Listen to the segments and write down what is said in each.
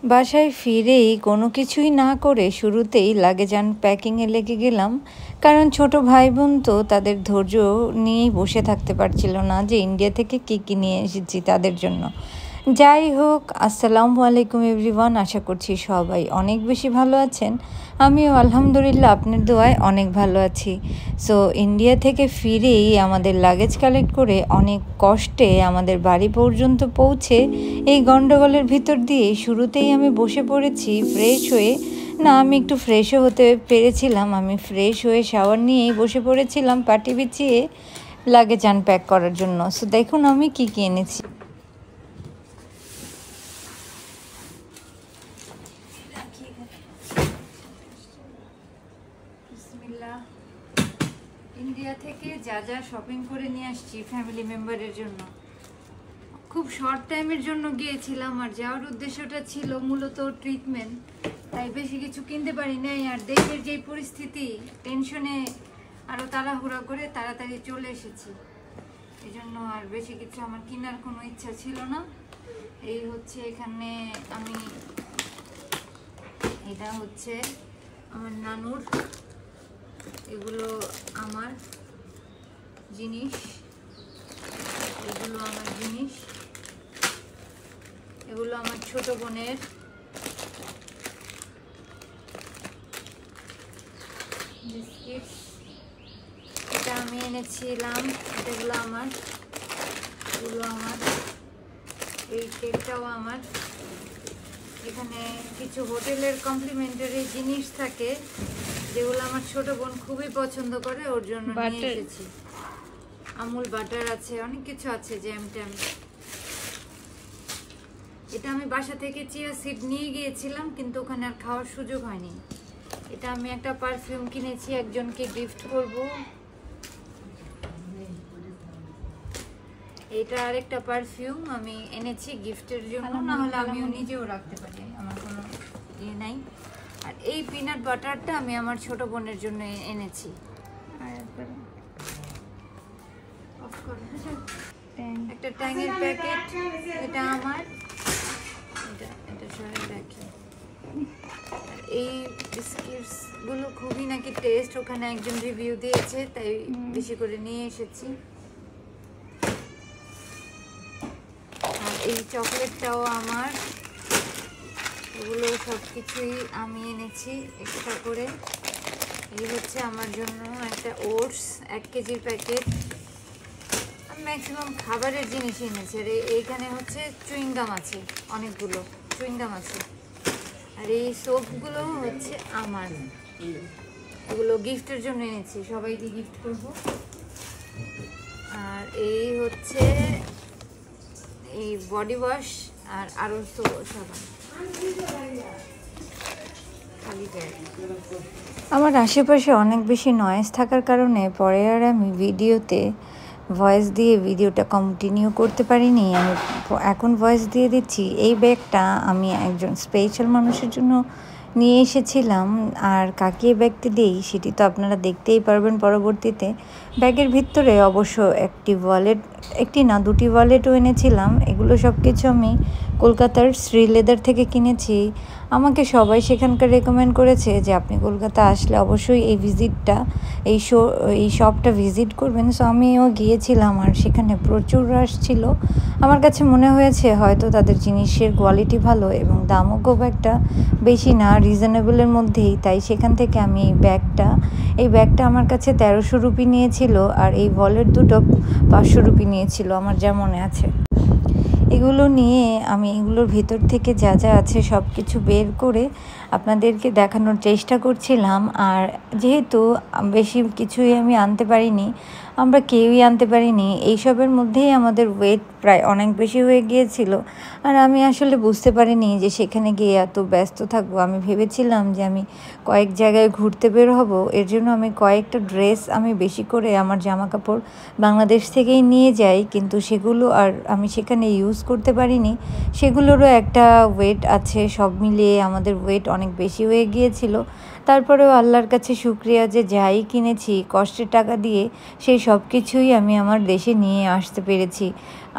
বাসায় ফিরেই কোনো কিছুই না করে শুরুতেই লাগেজ আনপ্যাকিংয়ে লেগে গেলাম। কারণ ছোট ভাই বোন তো তাদের ধৈর্য নিয়েই বসে থাকতে পারছিল না যে ইন্ডিয়া থেকে কী নিয়ে এসেছি তাদের জন্য। যাই হোক, আসসালামু আলাইকুম এভরিওয়ান। আশা করছি সবাই অনেক বেশি ভালো আছেন। আমিও আলহামদুলিল্লাহ আপনার দোয়ায় অনেক ভালো আছি। সো ইন্ডিয়া থেকে ফিরেই আমাদের লাগেজ কালেক্ট করে অনেক কষ্টে আমাদের বাড়ি পর্যন্ত পৌঁছে এই গন্ডগোলের ভিতর দিয়ে শুরুতেই আমি বসে পড়েছি ফ্রেশ হয়ে। না, আমি একটু ফ্রেশও হতে পেরেছিলাম। আমি ফ্রেশ হয়ে শাওয়ার নিয়েই বসে পড়েছিলাম পাটি বিছিয়ে লাগেজ আনপ্যাক করার জন্য। সো দেখুন আমি কী এনেছি। ইন্ডিয়া থেকে যা যা শপিং করে নিয়ে আসছি ফ্যামিলি মেম্বারের জন্য। খুব শর্ট টাইমের জন্য গিয়েছিলাম আর যাওয়ার উদ্দেশ্যটা ছিল মূলত ট্রিটমেন্ট, তাই বেশি কিছু কিনতে পারি নাই। আর দেশের যেই পরিস্থিতি, টেনশনে আরও তাড়াহুড়া করে তাড়াতাড়ি চলে এসেছি, এই জন্য আর বেশি কিছু আমার কেনার কোনো ইচ্ছা ছিল না। এই হচ্ছে এখানে এটা হচ্ছে আমার নানুর, এগুলো আমার জিনিস, এগুলো আমার জিনিস, এগুলো আমার ছোট বোনের, বিস্কিটস, এটা আমি এনেছিলাম, এগুলো আমার, এগুলো আমার, এই কেকটাও আমার। এখানে কিছু হোটেলের কমপ্লিমেন্টারি জিনিস থাকে যেগুলো আমার ছোট বোন খুবই পছন্দ করে, ওর জন্য নিয়ে এসেছি। আমুল বাটার আছে, অনেক কিছু আছে, জ্যাম ট্যাম। এটা আমি বাসা থেকে চিয়া সিড নিয়ে গিয়েছিলাম, কিন্তু ওখানে আর খাওয়ার সুযোগ হয়নি। এটা আমি একটা পারফিউম কিনেছি, একজনকে গিফট করব। এটা আরেকটা পারফিউম আমি এনেছি গিফটের জন্য, না হলে আমিও নিজেও রাখতে পারি, আমার কোনো ইয়ে নাই। আর এই পিনাট বাটারটা আমি আমার ছোট বোনের জন্য এনেছি। একটা ট্যাংয়ের প্যাকেট, এটা আমার, এটা সরে রাখি। এই বিস্কিটসগুলো খুবই নাকি টেস্ট, ওখানে একজন রিভিউ দিয়েছে, তাই বেশি করে নিয়ে এসেছি। আর এই চকলেটটাও আমার, এগুলো সব কিছুই আমি এনেছি এক্সট্রা করে। এই হচ্ছে আমার জন্য একটা ওটস 1 কেজির প্যাকেট। আমি ম্যাক্সিমাম খাবারের জিনিস এনেছি। আর এইখানে হচ্ছে চুইংগাম আছে, অনেকগুলো চুইংগাম আছে। আর এই সোপগুলো হচ্ছে আমার, এগুলো গিফটের জন্য এনেছি, সবাইকে গিফট করব। আর এই হচ্ছে এই বডি ওয়াশ আর আরও সাবান। আমার আশেপাশে অনেক বেশি নয়েজ থাকার কারণে পরে আর আমি ভিডিওতে ভয়েস দিয়ে ভিডিওটা কন্টিনিউ করতে পারিনি। আমি এখন ভয়েস দিয়ে দিচ্ছি। এই ব্যাগটা আমি একজন স্পেশাল মানুষের জন্য নিয়ে এসেছিলাম, আর কাকে এই ব্যাগটি দিই সেটি তো আপনারা দেখতেই পারবেন পরবর্তীতে। ব্যাগের ভিতরে অবশ্য একটি না দুটি ওয়ালেটও এনেছিলাম। এগুলো সব কিছু আমি কলকাতার শ্রী লেদার থেকে কিনেছি। আমাকে সবাই সেখানকার রেকমেন্ড করেছে যে আপনি কলকাতা আসলে অবশ্যই এই শপটা ভিজিট করবেন। সো আমিও গিয়েছিলাম, আর সেখানে প্রচুর রাশ ছিল। আমার কাছে মনে হয়েছে হয়তো তাদের জিনিসের কোয়ালিটি ভালো এবং দামও খুব একটা বেশি না, রিজনেবলের মধ্যেই। তাই সেখান থেকে আমি এই ব্যাগটা আমার কাছে 1300 রুপি নিয়েছিল, আর এই ওয়ালেট দুটো 500 রুপি নিয়েছিল, আমার যা মনে আছে। এগুলো নিয়ে আমি এগুলোর ভিতর থেকে যা যা আছে সব কিছু বের করে আপনাদেরকে দেখানোর চেষ্টা করছিলাম। আর যেহেতু বেশি কিছুই আমি আনতে পারিনি, আমরা কেউই আনতে পারিনি, এইসবের মধ্যেই আমাদের ওয়েট প্রায় অনেক বেশি হয়ে গিয়েছিল। আর আমি আসলে বুঝতে পারিনি যে সেখানে গিয়ে এত ব্যস্ত থাকবো। আমি ভেবেছিলাম যে আমি কয়েক জায়গায় ঘুরতে বের হব, এর জন্য আমি কয়েকটা ড্রেস আমি বেশি করে আমার জামা কাপড় বাংলাদেশ থেকেই নিয়ে যাই, কিন্তু সেগুলো আর আমি সেখানে ইউজ করতে পারিনি। সেগুলোরও একটা ওয়েট আছে, সব মিলিয়ে আমাদের ওয়েট অনেক বেশি হয়ে গিয়েছিল। তারপরেও আল্লাহর কাছে শুক্রিয়া যে যাই কিনেছি কষ্টের টাকা দিয়ে সেই সব কিছুই আমি আমার দেশে নিয়ে আসতে পেরেছি।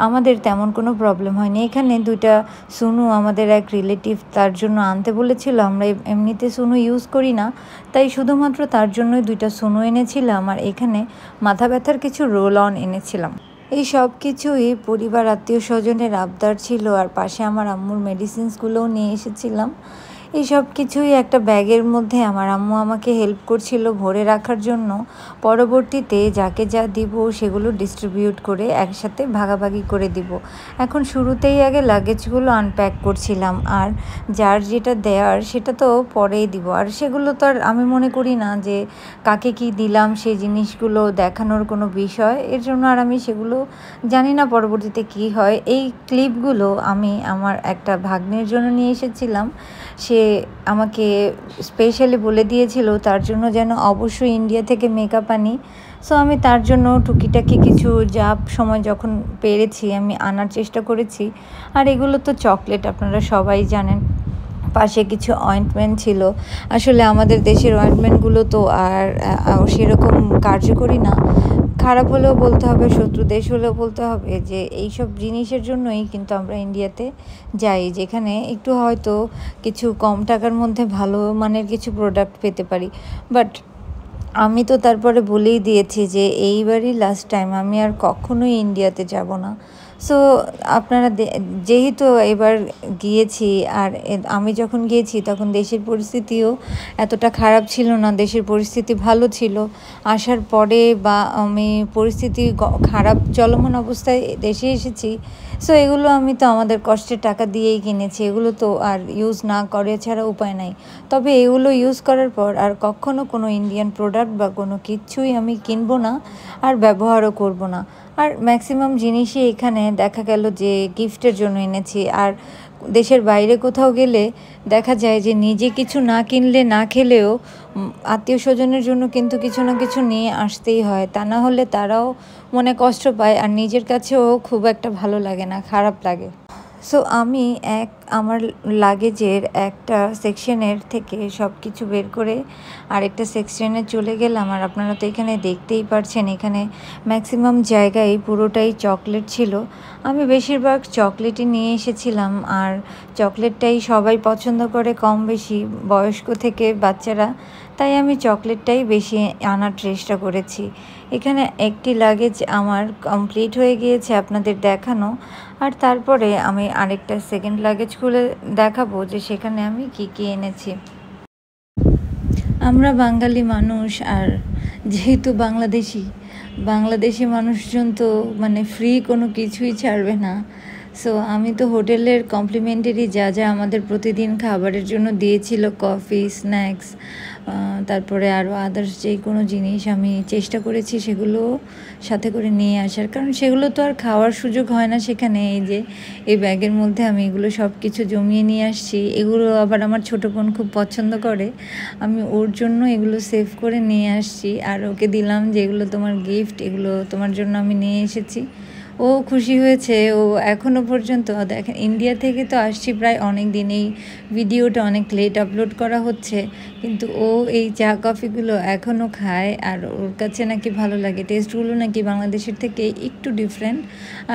আমাদের তেমন কোনো প্রবলেম হয়নি। এখানে 2টা সুনু আমাদের এক রিলেটিভ তার জন্য আনতে বলেছিল। আমরা এমনিতে সুনু ইউজ করি না, তাই শুধুমাত্র তার জন্যই 2টা সুনু এনেছিলাম। আর এখানে মাথা ব্যথার কিছু রোল অন এনেছিলাম। এই সব কিছুই পরিবার আত্মীয় স্বজনের আবদার ছিল। আর পাশে আমার আম্মুর মেডিসিনসগুলোও নিয়ে এসেছিলাম। এই সব কিছুই একটা ব্যাগের মধ্যে আমার আম্মু আমাকে হেল্প করছিল ভরে রাখার জন্য। পরবর্তীতে যাকে যা দিব সেগুলো ডিস্ট্রিবিউট করে একসাথে ভাগাভাগি করে দিব। এখন শুরুতেই আগে লাগেজগুলো আনপ্যাক করছিলাম, আর যার যেটা দেওয়ার সেটা তো পরেই দিব। আর সেগুলো তো আর আমি মনে করি না যে কাকে কি দিলাম সেই জিনিসগুলো দেখানোর কোনো বিষয়, এর জন্য আর আমি সেগুলো জানি না পরবর্তীতে কি হয়। এই ক্লিপগুলো আমি আমার একটা ভাগ্নের জন্য নিয়ে এসেছিলাম। সে আমাকে স্পেশালি বলে দিয়েছিল তার জন্য যেন অবশ্যই ইন্ডিয়া থেকে মেকআপ আনি। সো আমি তার জন্য টুকিটাকি কিছু যা সময় যখন পেরেছি আমি আনার চেষ্টা করেছি। আর এগুলো তো চকলেট, আপনারা সবাই জানেন। পাশে কিছু অয়েন্টমেন্ট ছিল। আসলে আমাদের দেশের অয়েন্টমেন্টগুলো তো আর সেরকম কার্যকরী না। খারাপ হলেও বলতে হবে, শত্রু দেশ হলেও বলতে হবে যে এইসব জিনিসের জন্যই কিন্তু আমরা ইন্ডিয়াতে যাই, যেখানে একটু হয়তো কিছু কম টাকার মধ্যে ভালো মানের কিছু প্রোডাক্ট পেতে পারি। বাট আমি তো তারপরে বলেই দিয়েছি যে এইবারই লাস্ট টাইম, আমি আর কখনোই ইন্ডিয়াতে যাব না। সো আপনারা যেহেতু এবার গিয়েছি, আর আমি যখন গিয়েছি তখন দেশের পরিস্থিতিও এতটা খারাপ ছিল না, দেশের পরিস্থিতি ভালো ছিল। আসার পরে বা আমি পরিস্থিতি খারাপ চলমান অবস্থায় দেশে এসেছি। সো এগুলো আমি তো আমাদের কষ্টের টাকা দিয়েই কিনেছি, এগুলো তো আর ইউজ না করে ছাড়া উপায় নাই। তবে এগুলো ইউজ করার পর আর কখনো কোনো ইন্ডিয়ান প্রোডাক্ট বা কোনো কিছুই আমি কিনবো না, আর ব্যবহারও করব না। আর ম্যাক্সিমাম জিনিসই এখানে দেখা গেল যে গিফটের জন্য এনেছি। আর দেশের বাইরে কোথাও গেলে দেখা যায় যে নিজে কিছু না কিনলে না খেলেও আত্মীয় স্বজনের জন্য কিন্তু কিছু না কিছু নিয়ে আসতেই হয়, তা না হলে তারাও মনে কষ্ট পায় আর নিজের কাছেও খুব একটা ভালো লাগে না, খারাপ লাগে। সো আমি আমার লাগেজের একটা সেকশনের থেকে সব কিছু বের করে আরেকটা সেকশনে চলে গেলাম। আর আপনারা তো এখানে দেখতেই পারছেন, এখানে ম্যাক্সিমাম জায়গায় পুরোটাই চকলেট ছিল। আমি বেশিরভাগ চকলেটই নিয়ে এসেছিলাম, আর চকলেটটাই সবাই পছন্দ করে কম বেশি, বয়স্ক থেকে বাচ্চারা, তাই আমি চকলেটটাই বেশি আনার চেষ্টা করেছি। এখানে একটি লাগেজ আমার কমপ্লিট হয়ে গিয়েছে আপনাদের দেখানো। আর তারপরে আমি আরেকটা সেকেন্ড লাগেজ খুলে দেখাবো যে সেখানে আমি কি কি এনেছি। আমরা বাঙালি মানুষ, আর যেহেতু বাংলাদেশি মানুষজন তো মানে ফ্রি কোনো কিছুই ছাড়বে না। সো আমি তো হোটেলের কমপ্লিমেন্টারি যা যা আমাদের প্রতিদিন খাবারের জন্য দিয়েছিল, কফি, স্ন্যাক্স, তারপরে আরও আদার্স যে কোনো জিনিস আমি চেষ্টা করেছি সেগুলো সাথে করে নিয়ে আসার, কারণ সেগুলো তো আর খাওয়ার সুযোগ হয় না সেখানে। এই যে এই ব্যাগের মধ্যে আমি এগুলো সব কিছু জমিয়ে নিয়ে আসছি। এগুলো আবার আমার ছোটো বোন খুব পছন্দ করে, আমি ওর জন্য এগুলো সেভ করে নিয়ে আসছি। আর ওকে দিলাম যে এগুলো তোমার গিফট, এগুলো তোমার জন্য আমি নিয়ে এসেছি। ও খুশি হয়েছে। ও এখনও পর্যন্ত দেখেন, ইন্ডিয়া থেকে তো আসছি প্রায় অনেক দিন, এই ভিডিওটা অনেক লেট আপলোড করা হচ্ছে, কিন্তু ও এই চা কফিগুলো এখনও খায়। আর ওর কাছে নাকি ভালো লাগে, টেস্টগুলো নাকি বাংলাদেশের থেকে একটু ডিফারেন্ট,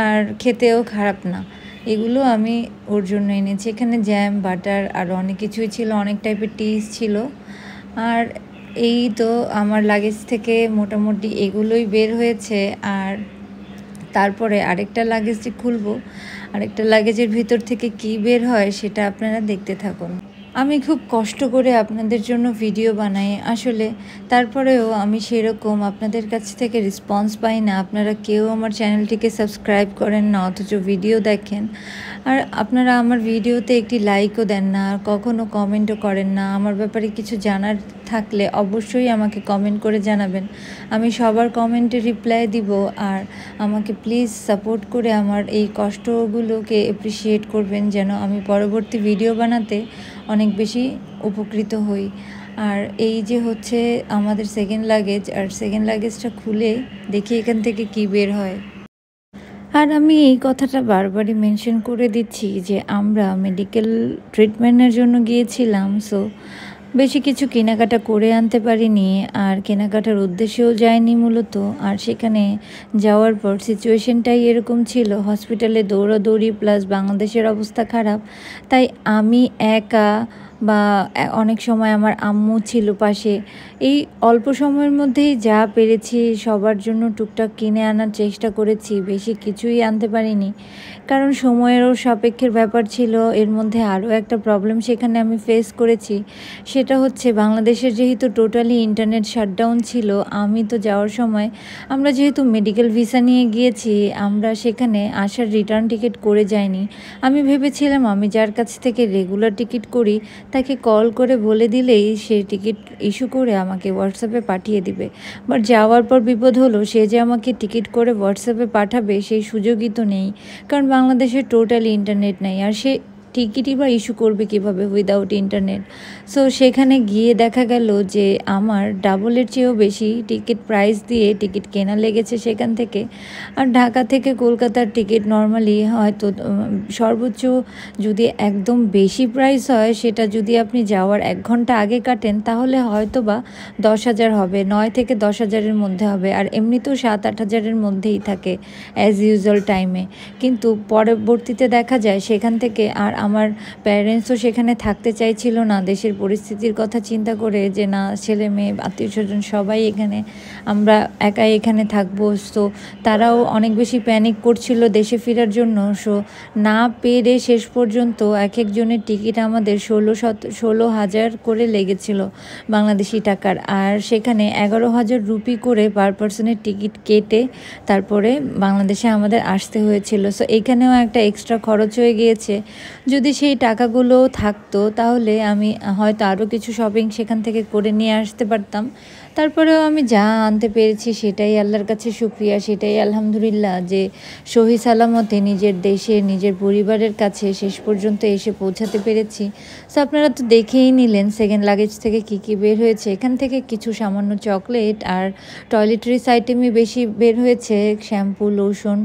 আর খেতেও খারাপ না। এগুলো আমি ওর জন্য এনেছি। এখানে জ্যাম, বাটার আর অনেক কিছুই ছিল, অনেক টাইপের টিস ছিল। আর এই তো আমার লাগেজ থেকে মোটামুটি এগুলোই বের হয়েছে। আর তারপরে আরেকটা লাগেজ খুলবো, আরেকটা লাগেজের ভিতর থেকে কি বের হয় সেটা আপনারা দেখতে থাকুন। আমি খুব কষ্ট করে আপনাদের জন্য ভিডিও বানাই আসলে, তারপরেও আমি সেরকম আপনাদের কাছ থেকে রেসপন্স পাই না। আপনারা কেউ আমার চ্যানেলটিকে সাবস্ক্রাইব করেন না, অথচ ভিডিও দেখেন। আর আপনারা আমার ভিডিওতে একটি লাইকও দেন না, আর কখনও কমেন্টও করেন না। আমার ব্যাপারে কিছু জানার থাকলে অবশ্যই আমাকে কমেন্ট করে জানাবেন, আমি সবার কমেন্টে রিপ্লাই দিব। আর আমাকে প্লিজ সাপোর্ট করে আমার এই কষ্টগুলোকে অ্যাপ্রিসিয়েট করবেন, যেন আমি পরবর্তী ভিডিও বানাতে অনেক বেশি উপকৃত হই। আর এই যে হচ্ছে আমাদের সেকেন্ড লাগেজ, আর সেকেন্ড লাগেজটা খুলে দেখি এখান থেকে কি বের হয়। আর আমি এই কথাটা বারবারই মেনশন করে দিচ্ছি যে আমরা মেডিকেল ট্রিটমেন্টের জন্য গিয়েছিলাম। সো বেশি কিছু কেনাকাটা করে আনতে পারিনি, আর কেনাকাটার উদ্দেশ্যেও যায়নি মূলত। আর সেখানে যাওয়ার পর সিচুয়েশনটাই এরকম ছিল, হসপিটালে দৌড়াদৌড়ি প্লাস বাংলাদেশের অবস্থা খারাপ, তাই আমি একা বা অনেক সময় আমার আম্মু ছিল পাশে। এই অল্প সময়ের মধ্যেই যা পেরেছি সবার জন্য টুকটাক কিনে আনার চেষ্টা করেছি, বেশি কিছুই আনতে পারিনি কারণ সময়েরও সাপেক্ষের ব্যাপার ছিল। এর মধ্যে আরও একটা প্রবলেম সেখানে আমি ফেস করেছি, সেটা হচ্ছে বাংলাদেশের যেহেতু টোটালি ইন্টারনেট শাটডাউন ছিল। আমি তো যাওয়ার সময়, আমরা যেহেতু মেডিকেল ভিসা নিয়ে গিয়েছি, আমরা সেখানে আসার রিটার্ন টিকিট করে যাইনি। আমি ভেবেছিলাম আমি যার কাছ থেকে রেগুলার টিকিট করি তাকে কল করে বলে দিলেই সে টিকিট ইস্যু করে আমাকে হোয়াটসঅ্যাপে পাঠিয়ে দিবে। বাট যাওয়ার পর বিপদ হলো, সে যে আমাকে টিকিট করে হোয়াটসঅ্যাপে পাঠাবে সেই সুযোগই তো নেই, কারণ বাংলাদেশে টোটালি ইন্টারনেট নেই। আর সে টিকিটই বা ইস্যু করবে কীভাবে উইদাউট ইন্টারনেট? সো সেখানে গিয়ে দেখা গেল যে আমার ডাবলের চেয়েও বেশি টিকিট প্রাইস দিয়ে টিকিট কেনা লেগেছে সেখান থেকে। আর ঢাকা থেকে কলকাতার টিকিট নর্মালি হয়তো সর্বোচ্চ যদি একদম বেশি প্রাইস হয়, সেটা যদি আপনি যাওয়ার 1 ঘন্টা আগে কাটেন তাহলে হয়তো বা 10,000 হবে, 9 থেকে 10,000-এর মধ্যে হবে। আর এমনিতেও 7-8 হাজারের মধ্যেই থাকে অ্যাজ ইউজুয়াল টাইমে। কিন্তু পরবর্তীতে দেখা যায় সেখান থেকে, আর আমার প্যারেন্টসও সেখানে থাকতে চাইছিল না দেশের পরিস্থিতির কথা চিন্তা করে, যে না ছেলে মেয়ে আত্মীয় স্বজন সবাই এখানে, আমরা একাই এখানে থাকবো। সো তারাও অনেক বেশি প্যানিক করছিল দেশে ফেরার জন্য। সো না পেরে শেষ পর্যন্ত এক একজনের টিকিট আমাদের 16,000 করে লেগেছিল বাংলাদেশি টাকার। আর সেখানে 11,000 রুপি করে পার পার্সনের টিকিট কেটে তারপরে বাংলাদেশে আমাদের আসতে হয়েছিল। সো এইখানেও একটা এক্সট্রা খরচ হয়ে গিয়েছে। যদি সেই টাকাগুলো থাকতো তাহলে আমি হয়তো আরও কিছু শপিং সেখান থেকে করে নিয়ে আসতে পারতাম। তারপরেও আমি যা আনতে পেরেছি সেটাই আল্লাহর কাছে শুকরিয়া, সেটাই আলহামদুলিল্লাহ যে সহি সালামতে নিজের দেশে নিজের পরিবারের কাছে শেষ পর্যন্ত এসে পৌঁছাতে পেরেছি। সো আপনারা তো দেখেই নিলেন সেকেন্ড লাগেজ থেকে কী কী বের হয়েছে। এখান থেকে কিছু সামান্য চকলেট আর টয়লেট্রিস আইটেমই বেশি বের হয়েছে, শ্যাম্পু, লোশন,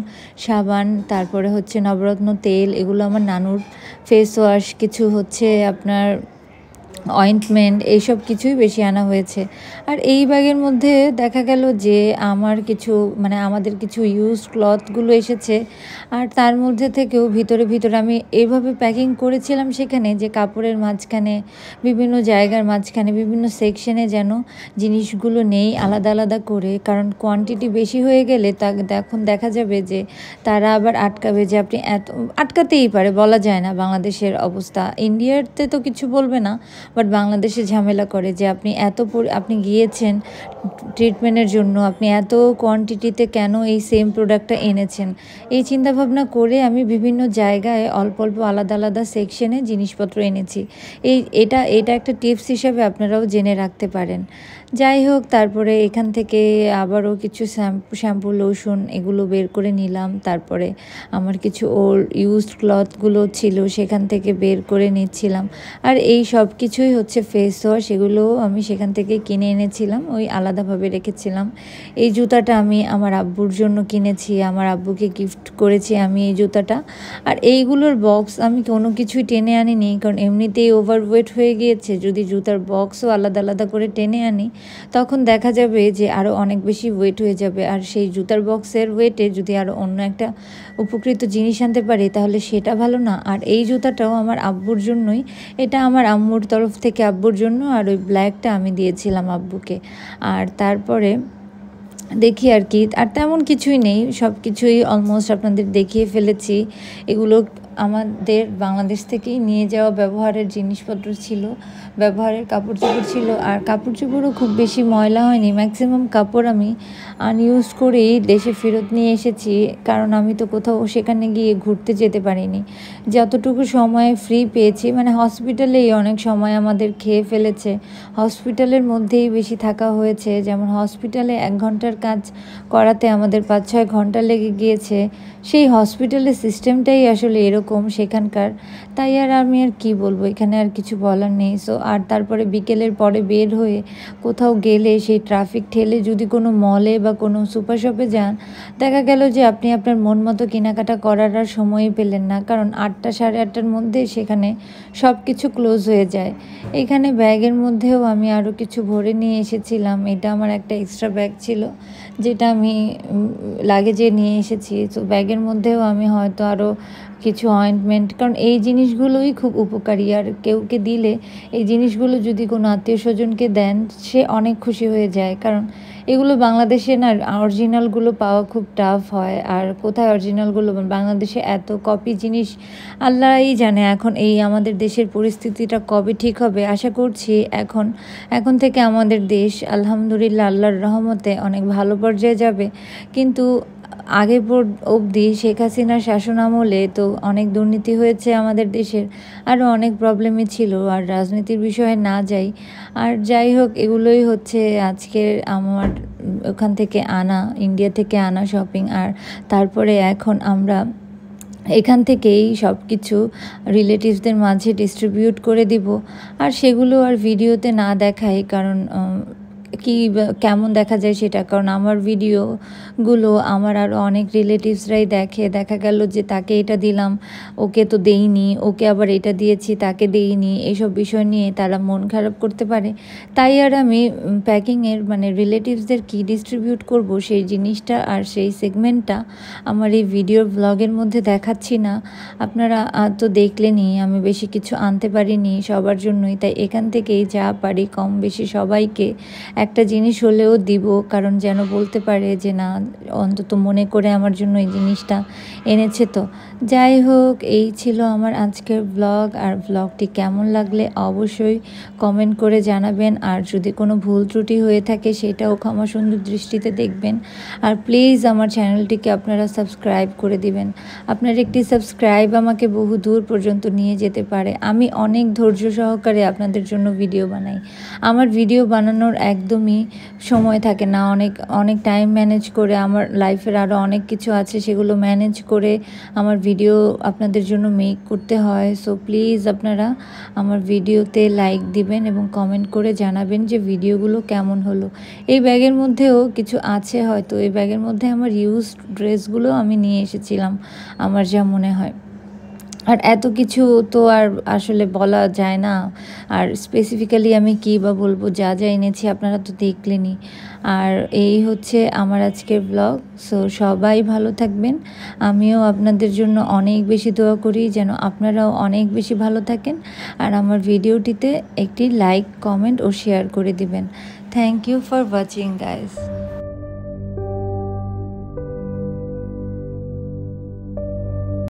সাবান, তারপরে হচ্ছে নবরত্ন তেল, এগুলো আমার নানুর, ফেস ওয়াশ, কিছু হচ্ছে আপনার অয়েন্টমেন্ট, এইসব কিছুই বেশি আনা হয়েছে। আর এই ব্যাগের মধ্যে দেখা গেল যে আমার কিছু আমাদের কিছু ইউজড ক্লথগুলো এসেছে। আর তার মধ্যে থেকেও ভিতরে ভিতরে আমি এইভাবে প্যাকিং করেছিলাম সেখানে, যে কাপড়ের মাঝখানে, বিভিন্ন জায়গার মাঝখানে, বিভিন্ন সেকশনে যেন জিনিসগুলো নেই আলাদা আলাদা করে, কারণ কোয়ান্টিটি বেশি হয়ে গেলে এখন দেখা যাবে যে তারা আবার আটকাবে, যে আপনি এত আটকাতেই পারে, বলা যায় না বাংলাদেশের অবস্থা। ইন্ডিয়াতে তো কিছু বলবে না, বাট বাংলাদেশে ঝামেলা করে যে আপনি গিয়েছেন ট্রিটমেন্টের জন্য, আপনি এত কোয়ান্টিটিতে কেন এই সেম প্রোডাক্টটা এনেছেন। এই চিন্তাভাবনা করে আমি বিভিন্ন জায়গায় অল্প অল্প আলাদা আলাদা সেকশনে জিনিসপত্র এনেছি। এটা একটা টিপস হিসাবে আপনারাও জেনে রাখতে পারেন। যাই হোক, তারপরে এখান থেকে আবারও কিছু শ্যাম্পু, লোশন এগুলো বের করে নিলাম। তারপরে আমার কিছু ওল্ড ইউজড ক্লথগুলো ছিল সেখান থেকে বের করে নিচ্ছিলাম। আর এই সব কিছুই হচ্ছে ফেস ওয়াশ, এগুলোও আমি সেখান থেকে কিনে এনেছিলাম, ওই আলাদাভাবে রেখেছিলাম। এই জুতাটা আমি আমার আব্বুর জন্য কিনেছি, আমার আব্বুকে গিফট করেছি আমি এই জুতাটা। আর এইগুলোর বক্স আমি কোনো কিছুই টেনে আনিনি, কারণ এমনিতেই ওভারওয়েট হয়ে গিয়েছে। যদি জুতার বক্সও আলাদা আলাদা করে টেনে আনি তখন দেখা যাবে যে আরও অনেক বেশি ওয়েট হয়ে যাবে। আর সেই জুতার বক্সের ওয়েটে যদি আরও অন্য একটা উপকৃত জিনিস আনতে পারি তাহলে সেটা ভালো না। আর এই জুতাটাও আমার আব্বুর জন্যই, এটা আমার আম্মুর তরফ থেকে আব্বুর জন্য, আর ওই ব্ল্যাকটা আমি দিয়েছিলাম আব্বুকে। আর তারপরে দেখি আর কি, আর তেমন কিছুই নেই, সব কিছুই অলমোস্ট আপনাদের দেখিয়ে ফেলেছি। এগুলো আমাদের বাংলাদেশ থেকেই নিয়ে যাওয়া ব্যবহারের জিনিসপত্র ছিল, ব্যবহারের কাপড় চোপড় ছিল। আর কাপড় চোপড়ও খুব বেশি ময়লা হয়নি, ম্যাক্সিমাম কাপড় আমি আনইউজ করেই দেশে ফেরত নিয়ে এসেছি, কারণ আমি তো কোথাও সেখানে গিয়ে ঘুরতে যেতে পারিনি। যতটুকু সময় ফ্রি পেয়েছি, হসপিটালেই অনেক সময় আমাদের খেয়ে ফেলেছে, হসপিটালের মধ্যেই বেশি থাকা হয়েছে। যেমন হসপিটালে 1 ঘন্টার কাজ করাতে আমাদের 5-6 ঘন্টা লেগে গিয়েছে। সেই হসপিটালের সিস্টেমটাই আসলে এরকম এরকম সেখানকার, তাই আর আমি আর কি বলবো, এখানে আর কিছু বলার নেই। সো আর তারপরে বিকেলের পরে বের হয়ে কোথাও গেলে সেই ট্রাফিক ঠেলে যদি কোনো মলে বা কোনো সুপার শপে যান, দেখা গেল যে আপনি আপনার মন মতো কেনাকাটা করার আর সময়ই পেলেন না, কারণ 8টা সাড়ে 8টার মধ্যে সেখানে সব কিছু ক্লোজ হয়ে যায়। এখানে ব্যাগের মধ্যেও আমি আরও কিছু ভরে নিয়ে এসেছিলাম। এটা আমার একটা এক্সট্রা ব্যাগ ছিল যেটা আমি লাগেজে নিয়ে এসেছি। তো ব্যাগের মধ্যেও আমি হয়তো আরও কিছু অয়েন্টমেন্ট, কারণ এই জিনিসগুলোই খুব উপকারী, আর কেউকে দিলে এই জিনিসগুলো যদি কোনো আত্মীয় স্বজনকে দেন সে অনেক খুশি হয়ে যায়, কারণ এগুলো বাংলাদেশে না অরিজিনালগুলো পাওয়া খুব টাফ হয়। আর কোথায় অরিজিনালগুলো, বাংলাদেশে এত কপি জিনিস, আল্লাহই জানে এখন এই আমাদের দেশের পরিস্থিতিটা কবে ঠিক হবে। আশা করছি এখন থেকে আমাদের দেশ আলহামদুলিল্লাহ আল্লাহর রহমতে অনেক ভালো পর্যায়ে যাবে। কিন্তু আগে অবধি শেখ হাসিনার শাসন আমলে তো অনেক দুর্নীতি হয়েছে আমাদের দেশের, আরও অনেক প্রবলেমই ছিল। আর রাজনীতির বিষয়ে না যাই, আর যাই হোক, এগুলোই হচ্ছে আজকের আমার ওখান থেকে আনা, ইন্ডিয়া থেকে আনা শপিং। আর তারপরে এখন আমরা এখান থেকেই সব কিছু রিলেটিভসদের মাঝে ডিস্ট্রিবিউট করে দিব। আর সেগুলো আর ভিডিওতে না দেখাই, কারণ কেমন দেখা যায় সেটা, কারণ আমার ভিডিওগুলো আমার আরও অনেক রিলেটিভসরাই দেখে। দেখা গেল যে তাকে এটা দিলাম, ওকে তো দেইনি, ওকে আবার এটা দিয়েছি, তাকে দেইনি, এইসব বিষয় নিয়ে তারা মন খারাপ করতে পারে। তাই আর আমি প্যাকিংয়ের রিলেটিভসদের কি ডিস্ট্রিবিউট করব সেই জিনিসটা আর সেই সেগমেন্টটা আমার এই ভিডিওর ব্লগের মধ্যে দেখাচ্ছি না। আপনারা তো দেখলেনই আমি বেশি কিছু আনতে পারিনি সবার জন্যই, তাই এখান থেকেই যা পারি কম বেশি সবাইকে একটা জিনিস হলেও দিব, কারণ যেন বলতে পারে যে না, অন্তত মনে করে আমার জন্য এই জিনিসটা এনেছে। তো যাই হোক, এই ছিল আমার আজকের ব্লগ। আর ব্লগটি কেমন লাগলে অবশ্যই কমেন্ট করে জানাবেন, আর যদি কোনো ভুল ত্রুটি হয়ে থাকে সেটাও ক্ষমা সুন্দর দৃষ্টিতে দেখবেন। আর প্লিজ আমার চ্যানেলটিকে আপনারা সাবস্ক্রাইব করে দিবেন। আপনার একটি সাবস্ক্রাইব আমাকে বহু দূর পর্যন্ত নিয়ে যেতে পারে। আমি অনেক ধৈর্য সহকারে আপনাদের জন্য ভিডিও বানাই। আমার ভিডিও বানানোর একদমই সময় থাকে না, অনেক টাইম ম্যানেজ করে, আমার লাইফের আরও অনেক কিছু আছে সেগুলো ম্যানেজ করে আমার ভিডিও আপনাদের জন্য মেক করতে হয়। সো প্লিজ আপনারা আমার ভিডিওতে লাইক দিবেন এবং কমেন্ট করে জানাবেন যে ভিডিওগুলো কেমন হলো। এই ব্যাগের মধ্যেও কিছু আছে, হয়তো এই ব্যাগের মধ্যে আমার ইউজ ড্রেসগুলো আমি নিয়ে এসেছিলাম আমার যা মনে হয়। আর এত কিছু তো আর আসলে বলা যায় না, আর স্পেসিফিক্যালি আমি কী বা বলবো, যা যা এনেছি আপনারা তো দেখলেনই। আর এই হচ্ছে আমার আজকের ব্লগ। সো সবাই ভালো থাকবেন, আমিও আপনাদের জন্য অনেক বেশি দোয়া করি যেন আপনারাও অনেক বেশি ভালো থাকেন। আর আমার ভিডিওটিতে একটি লাইক, কমেন্ট ও শেয়ার করে দিবেন। Thank you for watching guys.